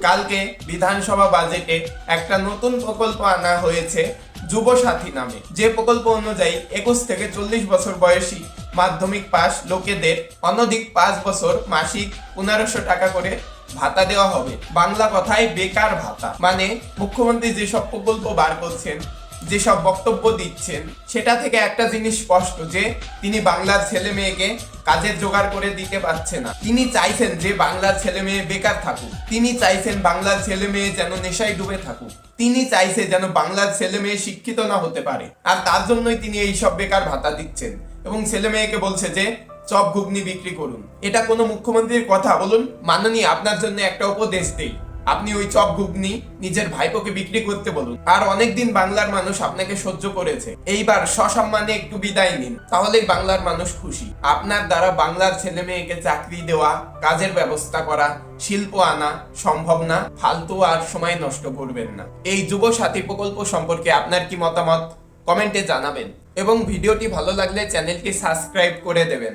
কালকে বিধানসভা বাজেটে একটা নতুন প্রকল্প আনা হয়েছে যুব সাথী নামে, যে প্রকল্প অনুযায়ী 21 থেকে 40 বছর বয়সী মাধ্যমিক পাস লোকেদের অনধিক 5 বছর মাসিক 1500 টাকা করে ভাতা দেওয়া হবে। বাংলা কথায় বেকার ভাতা। মানে মুখ্যমন্ত্রী যেসব প্রকল্প বার করছেন, যেসব বক্তব্য দিচ্ছেন, সেটা থেকে একটা জিনিস স্পষ্ট যে তিনি বাংলার ছেলে মেয়েকে কাজের জোগাড় করে দিতে পারছে না। তিনি চাইছেন যে বাংলার ছেলে মেয়ে বেকার থাকুক, তিনি চাইছেন বাংলার ছেলে মেয়ে যেন নেশায় ডুবে থাকুক, তিনি চাইছে যেন বাংলার ছেলে মেয়ে শিক্ষিত না হতে পারে। আর তার জন্যই তিনি এই সব বেকার ভাতা দিচ্ছেন এবং ছেলে মেয়েকে বলছে যে চপ ঘুগনি বিক্রি করুন। এটা কোনো মুখ্যমন্ত্রীর কথা? বলুন। মাননীয়, আপনার জন্য একটা উপদেশ দেই, আপনি ওই চপ ঘুগনি নিজের ভাইপোকে বিক্রি করতে বলুন। আর অনেকদিন বাংলার মানুষ আপনাকে সহ্য করেছে, এইবার সসম্মানে একটু বিদায় নিন, তাহলেই বাংলার মানুষ খুশি। আপনার দ্বারা বাংলার ছেলে মেয়েকে চাকরি দেওয়া, কাজের ব্যবস্থা করা, শিল্প আনা সম্ভব না। ফালতু আর সময় নষ্ট করবেন না। এই যুব সাথী প্রকল্প সম্পর্কে আপনার কি মতামত কমেন্টে জানাবেন এবং ভিডিওটি ভালো লাগলে চ্যানেলটি সাবস্ক্রাইব করে দেবেন।